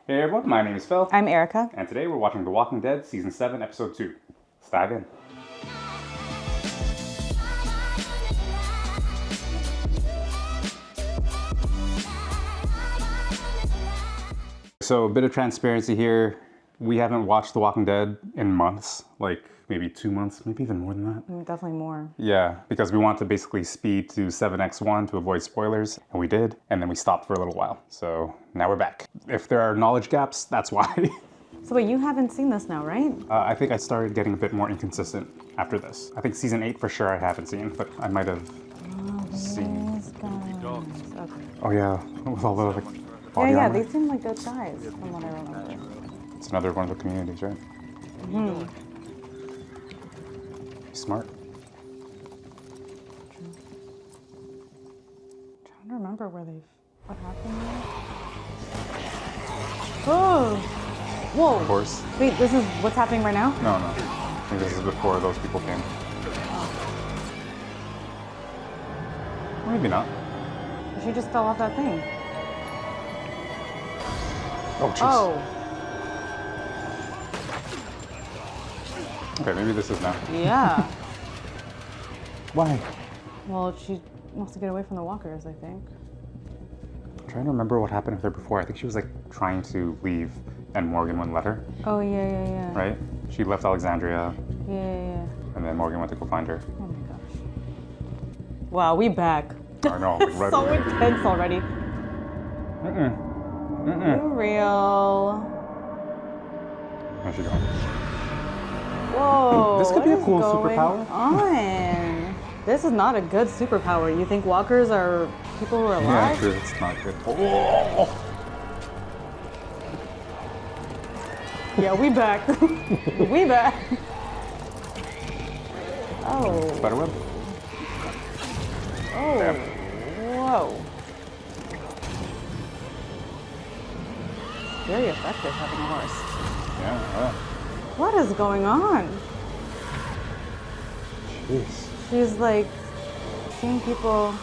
Hey everyone, my name is Phil. I'm Erika. And today we're watching The Walking Dead Season 7, Episode 2. Let's dive in. So a bit of transparency here. We haven't watched The Walking Dead in months, like maybe 2 months, maybe even more than that. Definitely more. Yeah, because we want to basically speed to 7x1 to avoid spoilers, and we did, and then we stopped for a little while. So now we're back. If there are knowledge gaps, that's why. So wait, you haven't seen this now, right? I think I started getting a bit more inconsistent after this. I think Season 8 for sure I haven't seen, but I might have seen. These guys. Okay. Oh yeah, with all the like, body Yeah, armor. they seem like good guys from what I remember. It's another one of the communities, right? Mm-hmm. Smart. Trying to remember what happened there. Oh! Whoa! Of course. Wait, this is what's happening right now? No. I think this is before those people came. Or maybe not. She just fell off that thing. Oh, jeez. Oh. Okay, maybe this is now. Yeah. Why? Well, she wants to get away from the walkers, I think. I'm trying to remember what happened with her before. I think she was like trying to leave and Morgan wouldn't let her, Oh, yeah. right? She left Alexandria Yeah. and then Morgan went to go find her. Oh my gosh. Wow, we back. I know, like right So away. intense already. You real. Where's she going? Whoa. This could be a what cool is going superpower. on? This is not a good superpower. You think walkers are people who are Yeah, alive? true, it's not good. Oh! Yeah, we back. We back. Oh. Spiderweb? Oh. Damn. Whoa. Very effective having a horse. Yeah. What is going on? Jeez. She's like seeing people.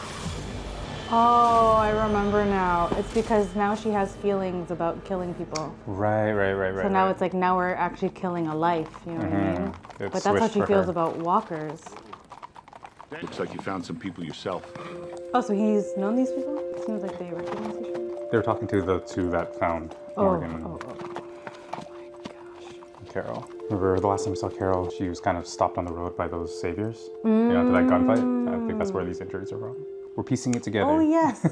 Oh, I remember now. It's because now she has feelings about killing people. Right. So now it's like now we're actually killing a life, you know what I mean? It But that's how switched she for feels her. about walkers. Looks like you found some people yourself. Oh, so he's known these people? It seems like they recognize each other. They were talking to the two that found Morgan Oh my gosh. and Carol. Remember the last time we saw Carol, she was kind of stopped on the road by those saviors. You know, to that gunfight. I think that's where these injuries are from. We're piecing it together. Oh yes,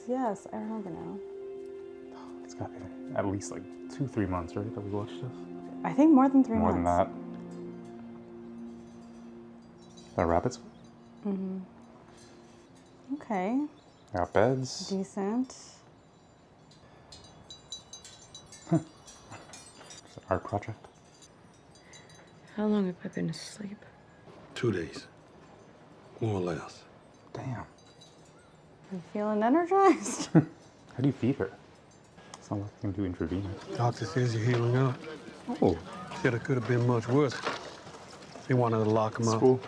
yes, I remember now. It's got to be at least like 2-3 months, right, that we watched this? I think more than 3 More months. than that. The rabbits. Okay, Got beds. decent. It's an art project. How long have I been asleep? 2 days, more or less. Damn. You feeling energized? How do you feed her? It's not like you can do intravenous. Doctor says you're healing up. Oh, Said it could have been much worse. They wanted to lock him up, cool.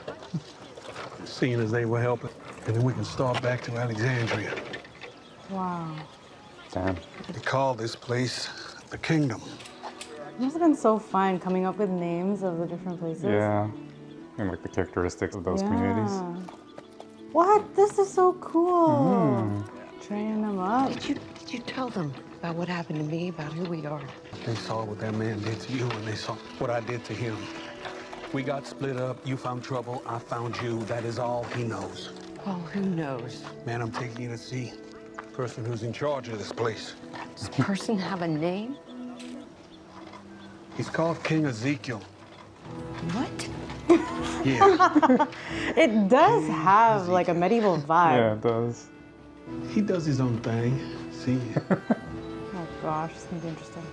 seeing as they were helping. And then we can start back to Alexandria. Wow. Damn. They call this place the Kingdom. It must have been so fun coming up with names of the different places. Yeah. And like the characteristics of those communities. What? This is so cool. Training them up. Did you tell them about what happened to me, about who we are? They saw what that man did to you, and they saw what I did to him. We got split up. You found trouble. I found you. That is all he knows. Oh, who knows? Man, I'm taking you to see the person who's in charge of this place. Does this person have a name? He's called King Ezekiel. What? Yeah. It does have like a medieval vibe. Yeah, it does. He does his own thing. See? Oh gosh, this is gonna be interesting.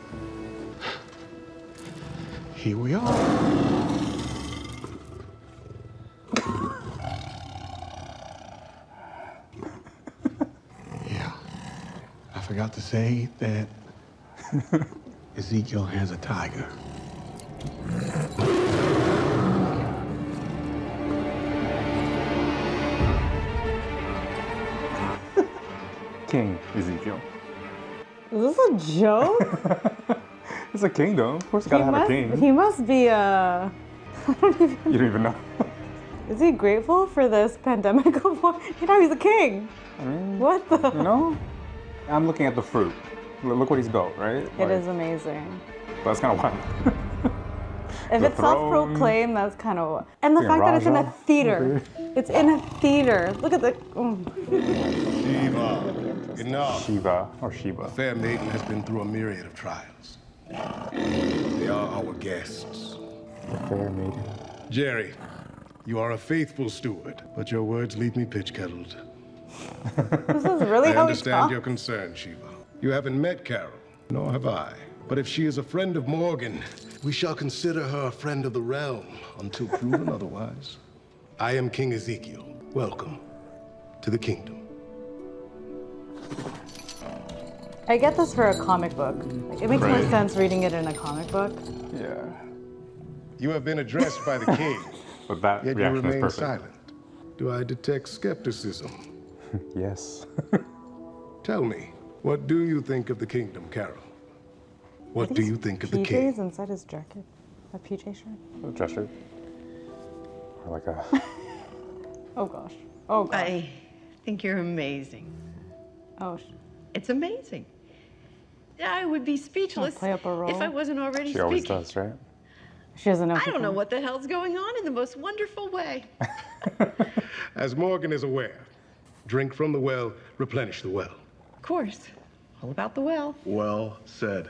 Here we are. Yeah. I forgot to say that Ezekiel has a tiger. King Ezekiel. Is this a joke? It's a kingdom. Of course, you gotta have a king. He must be a... You don't even know. Is he grateful for this pandemic? You know, he's a king. What the? You know? I'm looking at the fruit. Look what he's built, right? It is amazing. That's kind of wild. If it's self-proclaimed, that's kind of... And the fact that it's in a theater. It's in a theater. Look at the... Shiva. Enough. Shiva or Shiva. The fair maiden has been through a myriad of trials. They are our guests. The fair maiden. Jerry, you are a faithful steward, but your words leave me pitch-kettled. This is really I how he understand talks. your concern, Shiva. You haven't met Carol, nor have I. But if she is a friend of Morgan, we shall consider her a friend of the realm until proven otherwise. I am King Ezekiel. Welcome to the kingdom. I get this for a comic book. Like, it makes more sense reading it in a comic book. Yeah. You have been addressed by the king, But that yet you reaction is remain perfect. silent. Do I detect skepticism? Yes. Tell me, what do you think of the kingdom, Carol? What do you think of the PJs king? inside his jacket? A PJ shirt? A dress shirt. Or like a... Oh gosh. Oh gosh. I think you're amazing. Oh, It's amazing. I would be speechless play up a role? if I wasn't already She always speaking. does, right? she doesn't know. I don't know what the hell's going on in the most wonderful way. As Morgan is aware, drink from the well, replenish the well. Of course. All about the well. Well said.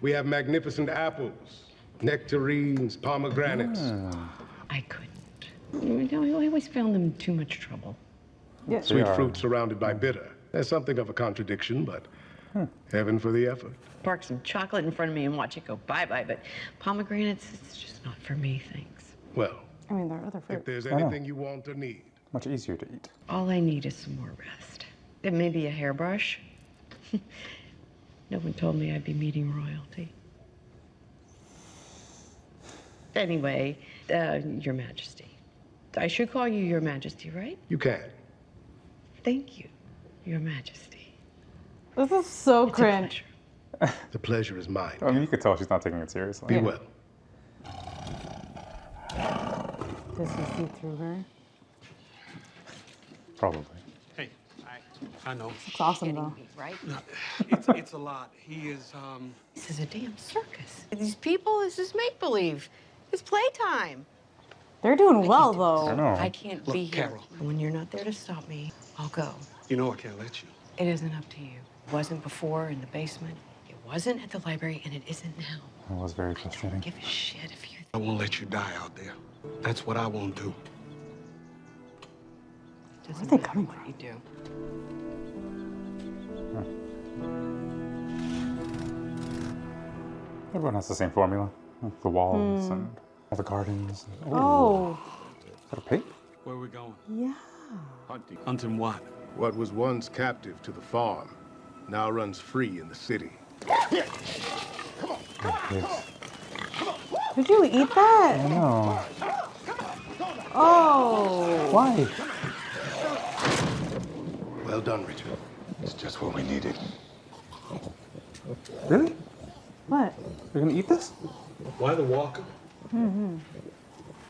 We have magnificent apples, nectarines, pomegranates. I couldn't. I always found them too much trouble. Yeah. Sweet are. fruit surrounded by bitter. There's something of a contradiction, but heaven for the effort. Park some chocolate in front of me and watch it go bye-bye, but pomegranates, it's just not for me, thanks. Well, I mean, there are other if fruit. there's anything you want or need, Much easier to eat. All I need is some more rest. It may be a hairbrush. No one told me I'd be meeting royalty. Anyway, Your Majesty. I should call you Your Majesty, right? you can. Thank you, Your Majesty. This is so It's a cringe. pleasure. The pleasure is mine. I mean, you could tell she's not taking it seriously. Be well. Does he see through her? Probably. Hey, I know. It's awesome Kidding though. me, right? It's a lot. He is, This is a damn circus. These people, this is make-believe. It's playtime. They're doing well I though. know. I can't Look, be here. Carol. When you're not there to stop me, I'll go. you know I can't let you. It isn't up to you. It wasn't before in the basement. It wasn't at the library, and it isn't now. It was very frustrating. Give a shit if you I won't let you die out there. That's what I won't do. doesn't they matter coming what you do. Everyone has the same formula. The walls and all the gardens. Oh, Is that a pig? Where are we going? yeah. Hunting. Hunting what? What was once captive to the farm now runs free in the city. Pigs. Did you eat that? No. Oh. Why? Well done, Richard. It's just what we needed. Really? What? You're gonna eat this? Why the walker?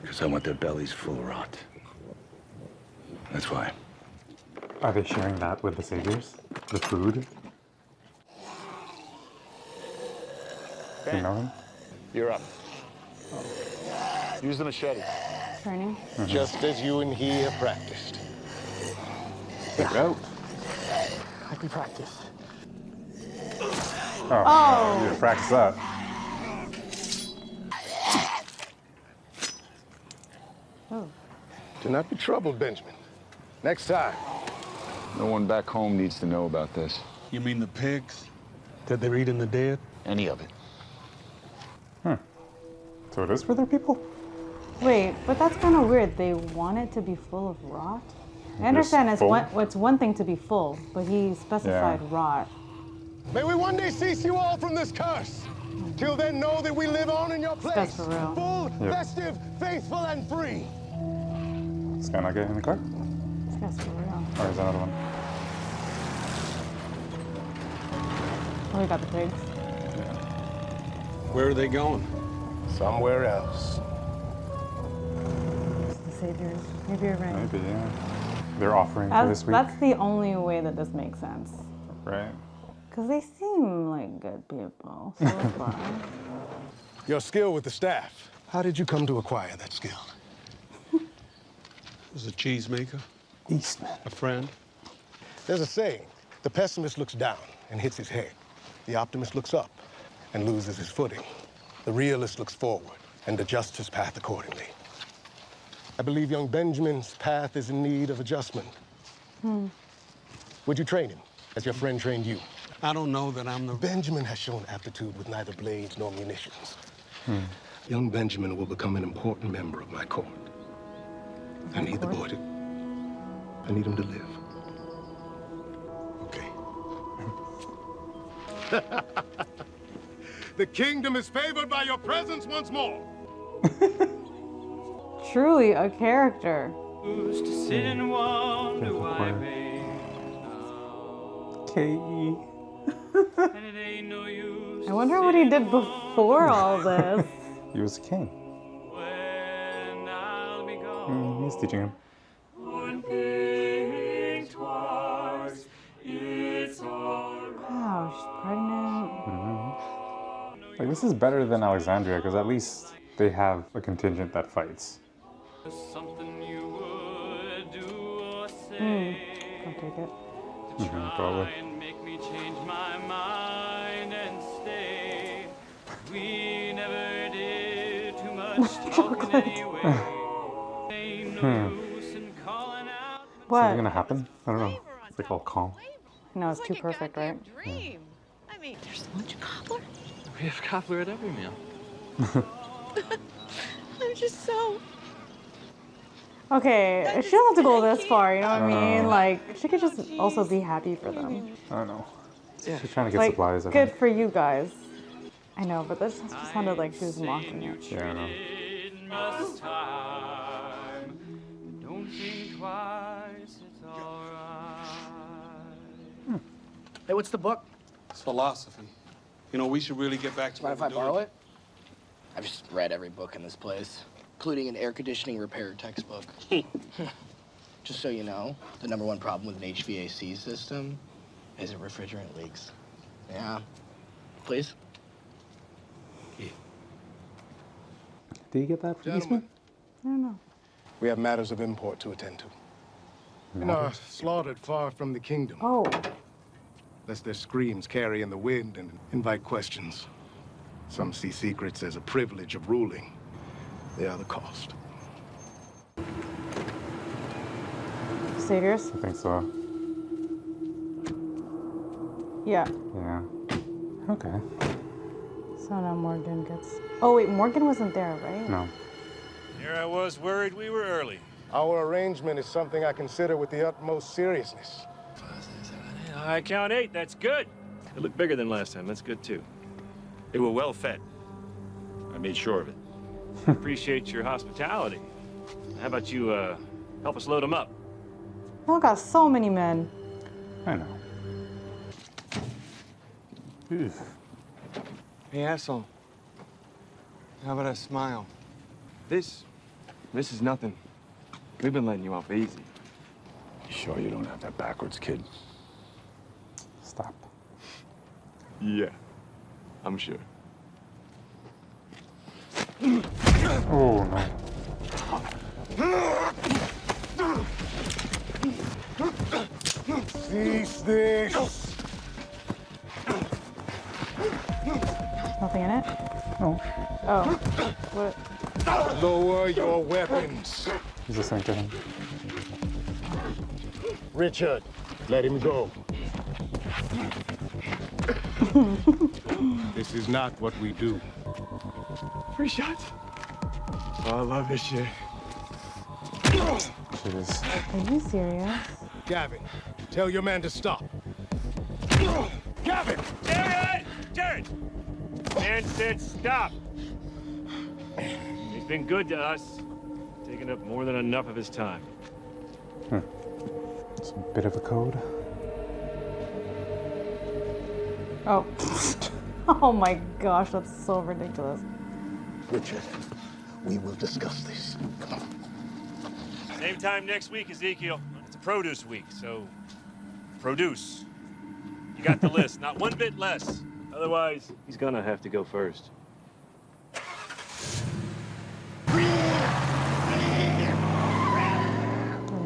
Because I want their bellies full of rot. That's why. Are they sharing that with the saviors? The food? Do you know them? You're up. Use the machete, Turning. just as you and he have practiced. Get out. I can practice. Oh. You need to practice that. Oh. Do not be troubled, Benjamin. Next time. No one back home needs to know about this. You mean the pigs? That they're eating the dead? Any of it. So it is for their people? Wait, but that's kind of weird. They want it to be full of rot. I understand it's full? it's one thing to be full, but he specified rot. May we one day cease you all from this curse. Till then, know that we live on in your place. That's for real. Full, festive, faithful, and free. This guy not get in the car? This guy's for real. Or is that another one? we got the pigs. Where are they going? Somewhere else. It's the saviors. Maybe you're right. Maybe, yeah. They're offering for this week. That's the only way that this makes sense. Right. Because they seem like good people so far. Your skill with the staff. How did you come to acquire that skill? Was a cheesemaker, Eastman. a friend. There's a saying, the pessimist looks down and hits his head. The optimist looks up and loses his footing. The realist looks forward and adjusts his path accordingly. I believe young Benjamin's path is in need of adjustment. Would you train him as your friend trained you? I don't know that I'm the... Benjamin has shown aptitude with neither blades nor munitions. Young Benjamin will become an important member of my court. I need the boy to... I need him to live. Okay. The kingdom is favored by your presence once more. Truly a character. K.E. I wonder what he did before all this. He was a king. He's teaching him. Wow, she's pregnant. Like, this is better than Alexandria, because at least they have a contingent that fights. I'll take it. Probably. Chocolate. What? Something gonna happen? I don't know. It's like all calm. No, it's too perfect, right? Dream. I mean, there's lunch cobbler. We have cobbler at every meal. I'm just so... Okay, she doesn't have to go this far, you know what I mean? Like, she could just also be happy for them. I don't know. Yeah. She's trying to get Like, supplies. I good think. for you guys. I know, but that just sounded like she was mocking it. Yeah, I know. Hey, what's the book? It's philosophy. You know, we should really get back to Mind what if I we're borrow doing. it? I've just read every book in this place, including an air conditioning repair textbook. Just so you know, the #1 problem with an HVAC system is refrigerant leaks. Yeah. Please? Did you get that from Gentlemen, Eastman? I don't know. we have matters of import to attend to. Men are slaughtered far from the kingdom, Oh, lest their screams carry in the wind and invite questions. Some see secrets as a privilege of ruling. They are the cost. saviors? I think so. Yeah. Yeah. Okay. So now Morgan gets... Oh, wait, Morgan wasn't there, right? No. Here I was worried we were early. Our arrangement is something I consider with the utmost seriousness. I count 8, that's good. It looked bigger than last time, that's good too. They were well fed. I made sure of it. Appreciate your hospitality. How about you, help us load them up? Oh, got so many men. I know. Oof. Hey, asshole. How about a smile? This is nothing. We've been letting you off easy. You sure you don't have that backwards, kid? Stop. Yeah, I'm sure. Oh, no. Cease this! Nothing in it? No. Oh. What? Lower your weapons. He's listening to him. Richard, let him go. This is not what we do. Free shots. Oh, I love this shit. Jeez. Are you serious? Gavin, tell your man to stop. Gavin! Jared! Jared! Man said stop. He's been good to us, taking up more than enough of his time. It's a bit of a code. Oh. Oh my gosh, that's so ridiculous. Richard, we will discuss this. Come on. Same time next week, Ezekiel. It's a produce week, so produce. You got the list, not one bit less. Otherwise, he's gonna have to go first.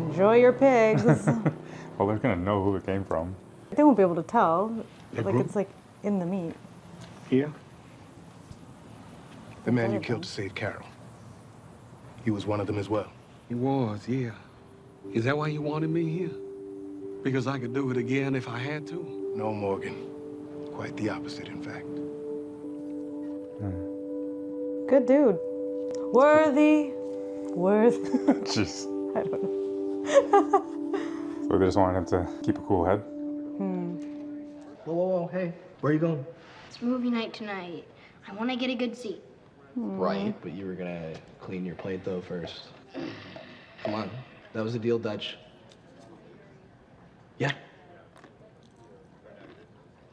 Enjoy your pigs. Well, they're gonna know who it came from. They won't be able to tell. They Like, grew- it's like in the meat. Here? The man you killed to save Carol. He was one of them as well. He was, yeah. Is that why you wanted me here? Because I could do it again if I had to? No, Morgan. Quite the opposite, in fact. Good dude. Worthy. Jeez. I don't know. So they just wanted him to keep a cool head. Whoa, whoa, whoa, hey, where are you going? It's movie night tonight. I want to get a good seat. Right, but you were gonna clean your plate though first. Come on, that was a deal, Dutch. Yeah.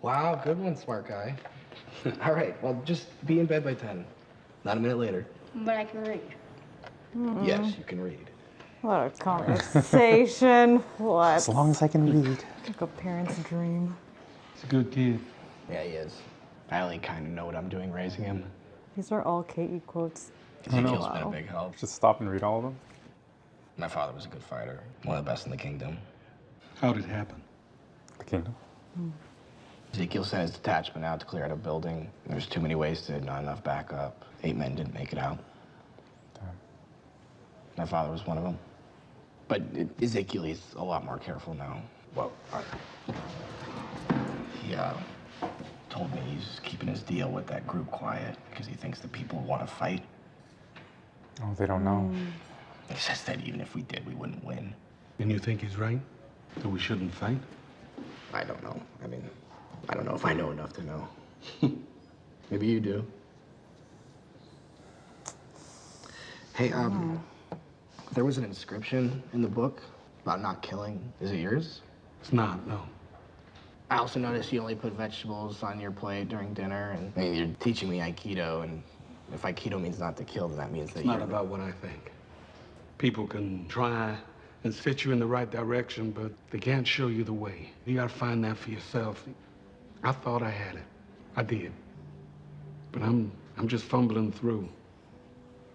Wow, good one, smart guy. All right, well, just be in bed by 10. Not a minute later. But I can read. Yes, you can read. What a conversation. What? As long as I can read. Like a parent's dream. He's a good kid. Yeah, he is. I only kind of know what I'm doing raising him. These are all KE quotes. Ezekiel's been a big help. Just stop and read all of them. My father was a good fighter, one of the best in the kingdom. How did it happen? The kingdom. Ezekiel sent his detachment out to clear out a building. There's too many wasted, not enough backup. 8 men didn't make it out. Damn. My father was one of them. But Ezekiel is a lot more careful now. Well, he told me he's keeping his deal with that group quiet because he thinks the people want to fight. Oh, they don't know. He says that even if we did, we wouldn't win. And you think he's right? That we shouldn't fight? I don't know. I mean, I don't know if I know enough to know. Maybe you do. Hey, there was an inscription in the book about not killing. Is it yours? It's not, no. I also noticed you only put vegetables on your plate during dinner, and I mean, you're teaching me Aikido, and if Aikido means not to kill, then that means that It's not about what I think. People can try and set you in the right direction, but they can't show you the way. You gotta find that for yourself. I thought I had it. I did. But I'm just fumbling through.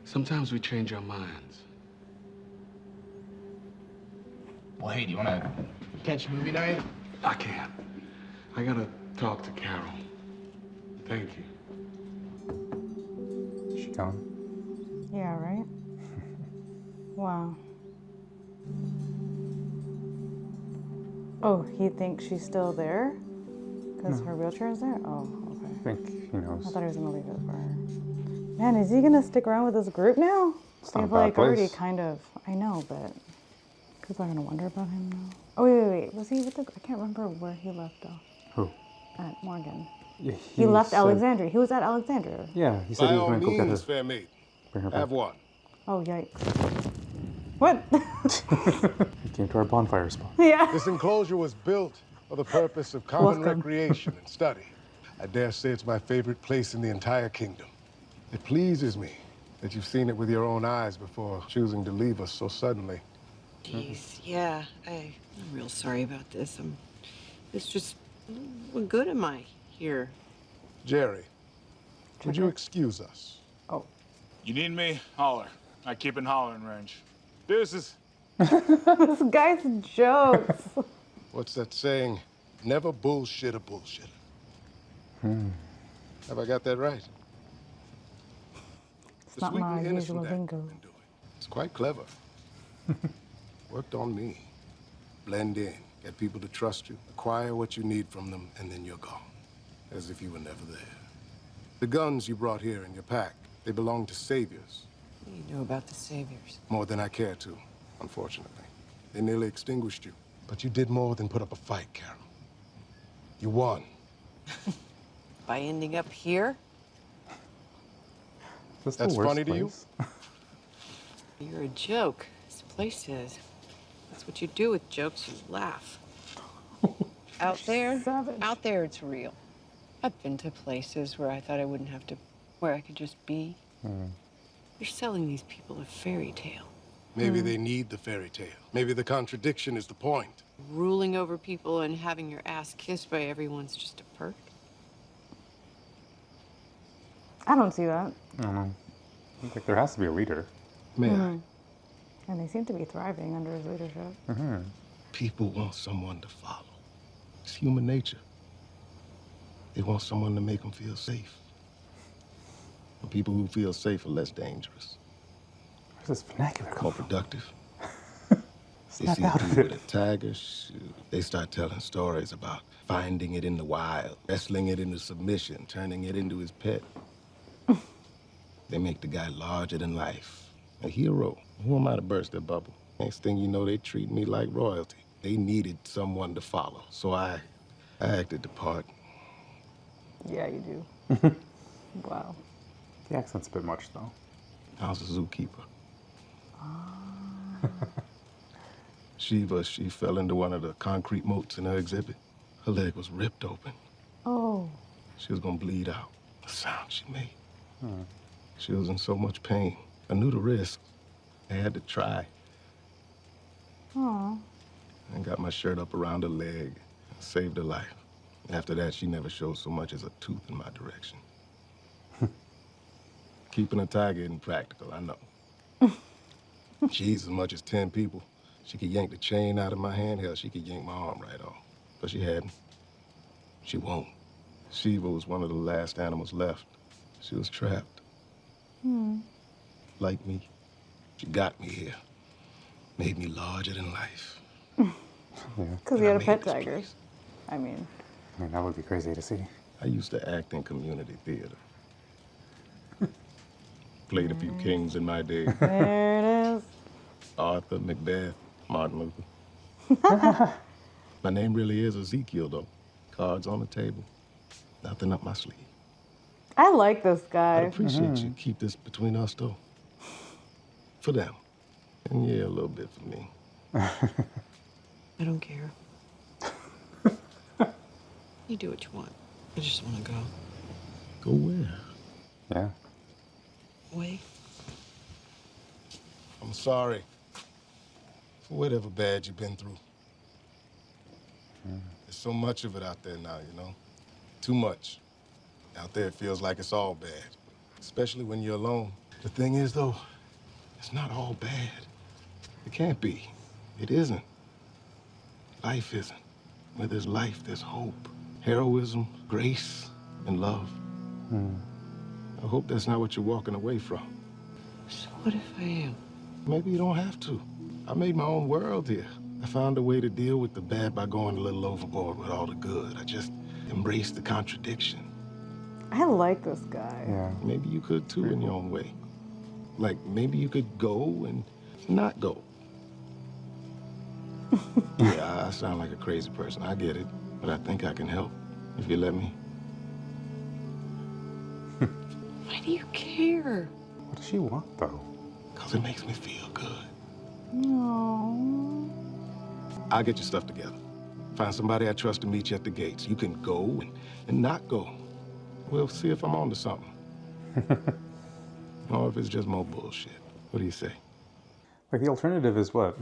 Sometimes we change our minds. Well, hey, do you want to catch movie night? I can't. I gotta talk to Carol. Thank you. Is she gone? Yeah, right? Wow. Oh, he thinks she's still there? Because her wheelchair is there? Oh, okay. I think he knows. I thought he was gonna leave it for her. Man, is he gonna stick around with this group now? It's not a They've bad like already place. kind of, I know, but people are gonna wonder about him now. Oh, wait. Was he with the, I can't remember where he left off. Who? At Morgan. Yeah, He left said- Alexandria. He was at Alexandria. Yeah, he said By he was all going to go get her. means, fair mate. Bring her back. Have one. Oh, yikes. What? He came to our bonfire spot. Yeah. This enclosure was built for the purpose of common Welcome. recreation and study. I dare say it's my favorite place in the entire kingdom. It pleases me that you've seen it with your own eyes before choosing to leave us so suddenly. Jeez, yeah. I'm real sorry about this. It's just, what good am I here? Jerry, would you excuse us? Oh. You need me? Holler. I keep in hollering range. Deuces. This guy's jokes. What's that saying? Never bullshit a bullshitter. Have I got that right? It's not my usual act lingo. you've been doing. It's quite clever. Worked on me. Blend in, get people to trust you, acquire what you need from them, and then you're gone. As if you were never there. The guns you brought here in your pack, they belong to saviors. What do you know about the saviors? More than I care to, unfortunately. They nearly extinguished you. But you did more than put up a fight, Carol. You won. By ending up here? That's That's the worst funny to you? place. You're a joke. This place is. That's what you do with jokes, you laugh. Out there, Savage. out there it's real. I've been to places where I thought I wouldn't have to, where I could just be. You're selling these people a fairy tale. Maybe they need the fairy tale. Maybe the contradiction is the point. Ruling over people and having your ass kissed by everyone's just a perk. I don't see that. I don't know. I think there has to be a leader. May I? And they seem to be thriving under his leadership. People want someone to follow. It's human nature. They want someone to make them feel safe. And people who feel safe are less dangerous. Where's this vernacular More productive. They Snap see out through of with it. a tiger, shoot. They start telling stories about finding it in the wild, wrestling it into submission, turning it into his pet. They make the guy larger than life, a hero. Who am I to burst their bubble? Next thing you know, they treat me like royalty. They needed someone to follow, so I acted the part. Yeah, you do. Wow. The accent's a bit much, though. I was a zookeeper. Shiva, she fell into one of the concrete moats in her exhibit. Her leg was ripped open. Oh. She was gonna bleed out. The sound she made. She was in so much pain. I knew the risk. I had to try. Aw. I got my shirt up around her leg. Saved her life. After that, she never showed so much as a tooth in my direction. Keeping a tiger isn't practical, I know. She's as much as 10 people. She could yank the chain out of my hand. Hell, she could yank my arm right off. But she hadn't. She won't. Shiva was one of the last animals left. She was trapped. Like me. She got me here. Made me larger than life. Because he had a pet tiger. I mean, that would be crazy to see. I used to act in community theater. Played a few kings in my day. there it is. Arthur, Macbeth, Martin Luther. My name really is Ezekiel, though. Cards on the table. Nothing up my sleeve. I like this I guy. appreciate you keep this between us, though. For them. And yeah, a little bit for me. I don't care. You do what you want. I just want to go. Go where? Yeah. Away. I'm sorry for whatever bad you've been through. There's so much of it out there now, you know? Too much. Out there, it feels like it's all bad, especially when you're alone. The thing is, though, it's not all bad. It can't be. It isn't. Life isn't. Where there's life, there's hope, heroism, grace, and love. I hope that's not what you're walking away from. So what if I am? Maybe you don't have to. I made my own world here. I found a way to deal with the bad by going a little overboard with all the good. I just embraced the contradiction. I like this guy. Yeah. Maybe you could too in your own way. Like maybe you could go and not go. Yeah, I sound like a crazy person. I get it. But I think I can help if you let me. Why do you care? What does she want, though? Because it makes me feel good. No. I'll get your stuff together. Find somebody I trust to meet you at the gates. You can go and not go. We'll see if I'm on to something. Or if it's just more bullshit. What do you say? Like, the alternative is what?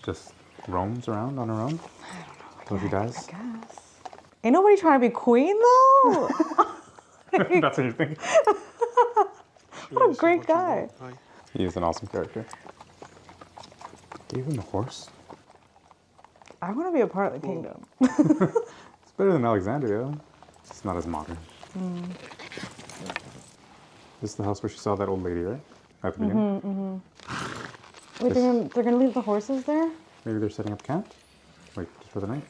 Just roams around on her own? Till she dies? I guess. Ain't nobody trying to be queen, though. That's what you're thinking? What a great guy. He is an awesome character. Gave him the horse? I want to be a part of the kingdom. It's better than Alexandria. It's not as modern. This is the house where she saw that old lady, right? At the beginning? Wait, they're gonna leave the horses there? Maybe they're setting up camp? Like, just for the night?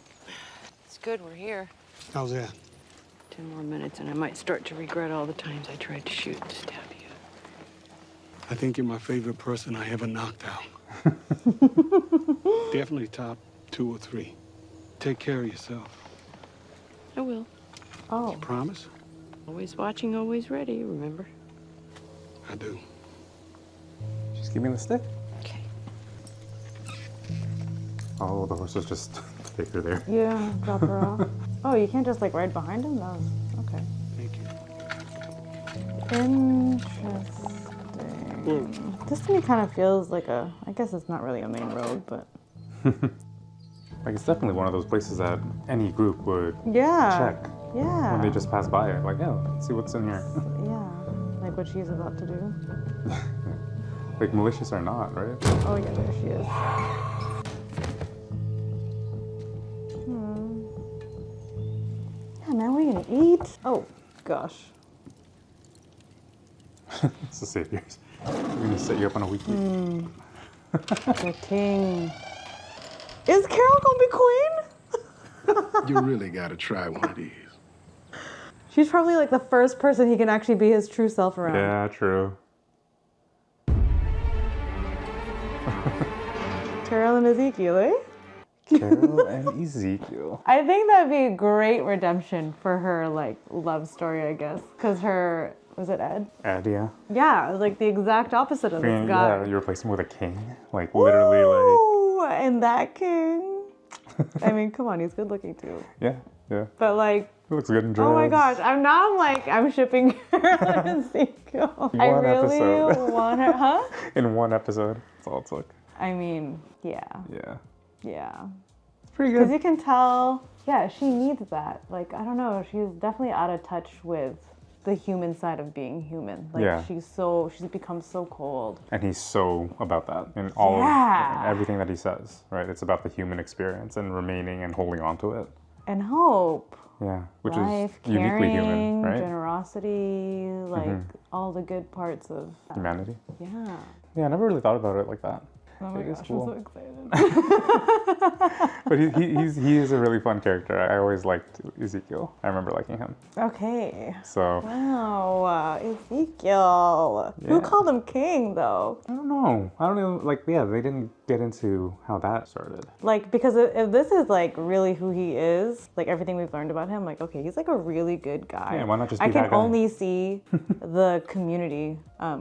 It's good we're here. How's that? 10 more minutes and I might start to regret all the times I tried to shoot and stab you. I think you're my favorite person I ever knocked out. Definitely top 2 or 3. Take care of yourself. I will. Oh. Promise? Always watching, always ready, remember? I do. Just give me the stick. Okay. Oh, the horse was just take her there. Yeah, drop her off. Oh, you can't just like ride behind him? That was, okay. Thank you. Interesting. This to me kind of feels like a, I guess it's not really a main road, but. Like, it's definitely one of those places that any group would check when they just pass by it. Like, yeah, let's see what's in here. Yeah, like what she's about to do. Like, malicious or not, right? Oh yeah, there she is. Yeah, man, what are you gonna eat? Oh, gosh. It's the saviors. We're gonna set you up on a weekly. The king. Is Carol gonna be queen? You really gotta try one of these. She's probably like the first person he can actually be his true self around. Yeah, true. Carol and Ezekiel, eh? Carol and Ezekiel. I think that'd be a great redemption for her, like, love story, I guess. Because her, was it Ed? Ed, yeah. Yeah, it was like the exact opposite of this guy. Yeah, you replace him with a king. Like, literally, Ooh, and that king. I mean, come on, he's good looking too. Yeah, yeah. But like, He looks good in dress. oh my gosh, I'm shipping Carol and Ezekiel. I really want her, huh? In one episode. That's all it took. I mean, yeah. Yeah. Yeah. It's pretty good. Because you can tell, yeah, she needs that. Like, I don't know, she's definitely out of touch with the human side of being human. Like, Yeah. she's become so cold. And he's so about that in all of everything that he says, right? It's about the human experience and remaining and holding on to it. And hope. Yeah, which Life, is uniquely human, caring, right? generosity, like all the good parts of Humanity. Yeah. Yeah, I never really thought about it like that. Oh my It is gosh, cool. I'm so excited. But he is a really fun character. I always liked Ezekiel. I remember liking him. Okay. So. Wow, Ezekiel. Yeah. Who called him king, though? I don't know. I don't know. Like, yeah, they didn't get into how that started. Like, because if this is like really who he is, like everything we've learned about him, like, okay, he's like a really good guy. Yeah, why not just be I can that guy? only see the community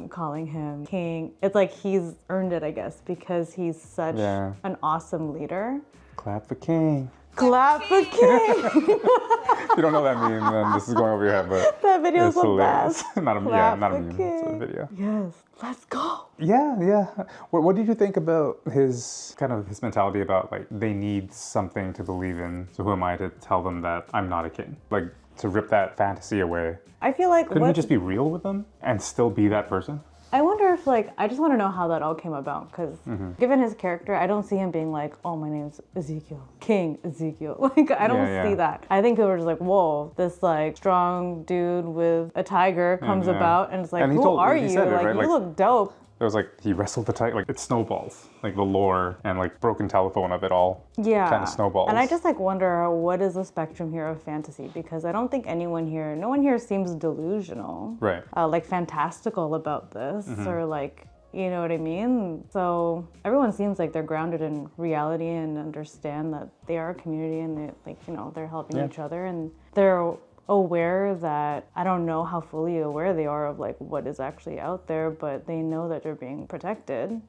calling him king. It's like he's earned it, I guess, because he's such an awesome leader. Clap for king. Clap for king. If you don't know that meme, then this is going over your head, but that video is it's the hilarious. best. Not a meme, it's a video. Yes, let's go. Yeah. What did you think about his mentality about, like, they need something to believe in, so who am I to tell them that I'm not a king? Like, to rip that fantasy away. I feel like couldn't he just be real with them and still be that person? I wonder if, like, I just want to know how that all came about, because given his character, I don't see him being like, oh, my name's Ezekiel, King Ezekiel. Like, I don't see that. I think people were just like, whoa, this, like, strong dude with a tiger comes about, and it's like, who are you? Like, you look dope. It was like he wrestled the tiger, like it snowballs, like the lore and like broken telephone of it all. Yeah. Kind of snowballs. And I just like wonder what is the spectrum here of fantasy, because I don't think no one here seems delusional. Right. Like fantastical about this or like, you know what I mean? So everyone seems like they're grounded in reality and understand that they are a community and they, like, you know, they're helping each other and they're aware that, I don't know how fully aware they are of like what is actually out there, but they know that they're being protected,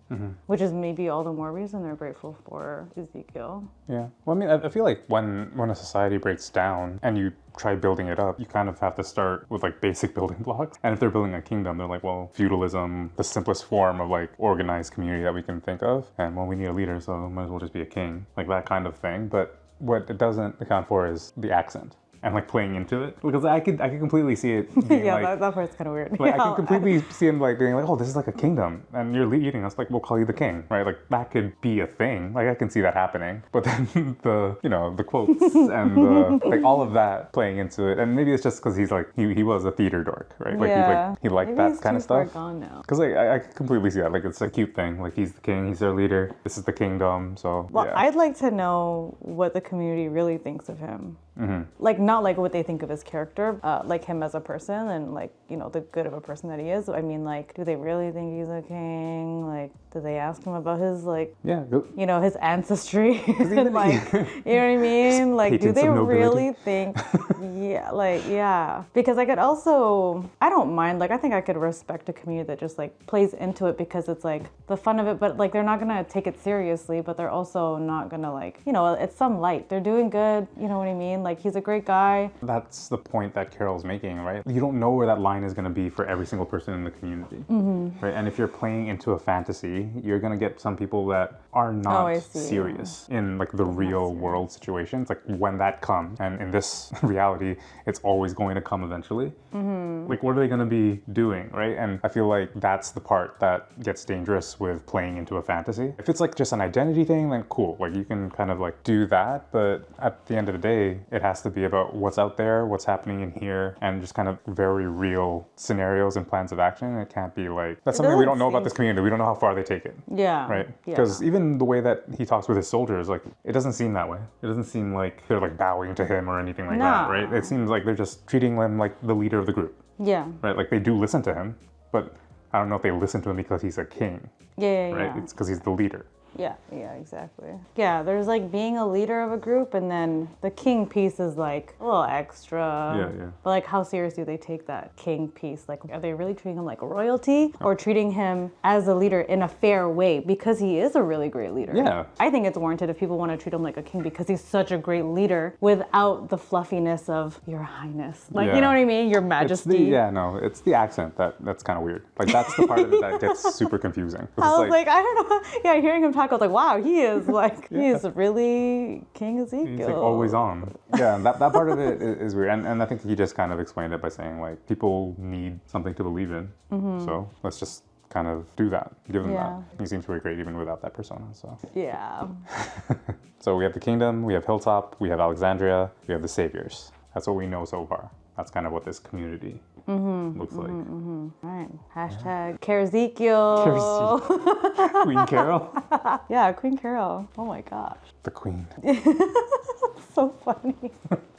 which is maybe all the more reason they're grateful for Ezekiel. Yeah. Well, I mean, I feel like when a society breaks down and you try building it up, you kind of have to start with like basic building blocks. And if they're building a kingdom, they're like, well, feudalism, the simplest form of like organized community that we can think of. And well, we need a leader, so might as well just be a king, like that kind of thing. But what it doesn't account for is the accent. And like playing into it, because I could completely see it being that part's kind of weird. Like, I can completely see him like being like, oh, this is like a kingdom, and you're leading us, like, we'll call you the king, right? Like that could be a thing. Like I can see that happening. But then the quotes and the like all of that playing into it, and maybe it's just because he's like he was a theater dork, right? Like he liked maybe that kind of stuff. Because like I can completely see that. Like it's a cute thing. Like he's the king, he's their leader. This is the kingdom. So well, I'd like to know what the community really thinks of him. Like not like what they think of his character, like him as a person and like, you know, the good of a person that he is. I mean, like, do they really think he's a king? Like, do they ask him about his like, you know, his ancestry? And, like, you know what I mean? Like, do they really think? Yeah, like, yeah. Because I could also, I don't mind, like, I think I could respect a community that just, like, plays into it because it's, like, the fun of it, but, like, they're not gonna take it seriously, but they're also not gonna, like, you know, it's some light. They're doing good, you know what I mean? Like, he's a great guy. That's the point that Carol's making, right? You don't know where that line is gonna be for every single person in the community, right? And if you're playing into a fantasy, you're gonna get some people that are not serious in, like, the real world situations. Like, when that comes, and in this reality, it's always going to come eventually. Like, what are they going to be doing, right? And I feel like that's the part that gets dangerous with playing into a fantasy. If it's like just an identity thing, then cool. Like, you can kind of like do that, but at the end of the day, it has to be about what's out there, what's happening in here, and just kind of very real scenarios and plans of action. It can't be like, that's something we don't know about this community. We don't know how far they take it. Yeah. Right? Because even the way that he talks with his soldiers, like, it doesn't seem that way. It doesn't seem like they're like bowing to him or anything like that, right? It seems like they're just treating him like the leader of the group. Yeah. Right? Like, they do listen to him, but I don't know if they listen to him because he's a king. Yeah, right? yeah. It's because he's the leader. Yeah, exactly. Yeah, there's like being a leader of a group, and then the king piece is like a little extra. Yeah. But like, how serious do they take that king piece? Like, are they really treating him like royalty, or treating him as a leader in a fair way because he is a really great leader? Yeah. I think it's warranted if people want to treat him like a king because he's such a great leader without the fluffiness of Your Highness. Like, you know what I mean? Your Majesty. It's the accent that's kind of weird. Like, that's the part of it that gets super confusing. I was like, I don't know. Yeah, hearing him talk, I was like, wow, he is like, he is really King Ezekiel. He's like always on. Yeah, that part of it is weird. And I think he just kind of explained it by saying, like, people need something to believe in. So let's just kind of do that, give them that. He seems really great even without that persona, so. Yeah. So we have the kingdom, we have Hilltop, we have Alexandria, we have the Saviors. That's what we know so far. That's kind of what this community looks like. All right. Hashtag Ezekiel. Queen Carol? Yeah, Queen Carol. Oh my gosh. The queen. So funny.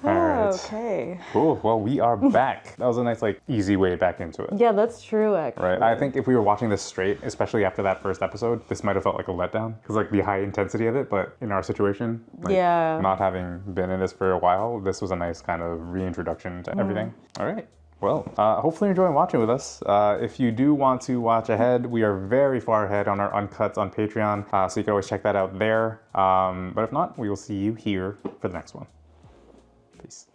All right. Okay. Cool. Well, we are back. That was a nice, like, easy way back into it. Yeah, that's true, actually. Right. I think if we were watching this straight, especially after that first episode, this might have felt like a letdown because, like, the high intensity of it. But in our situation, like, not having been in this for a while, this was a nice kind of reintroduction to everything. All right. Well, hopefully you're enjoying watching with us. If you do want to watch ahead, we are very far ahead on our uncuts on Patreon, so you can always check that out there. But if not, we will see you here for the next one. Peace.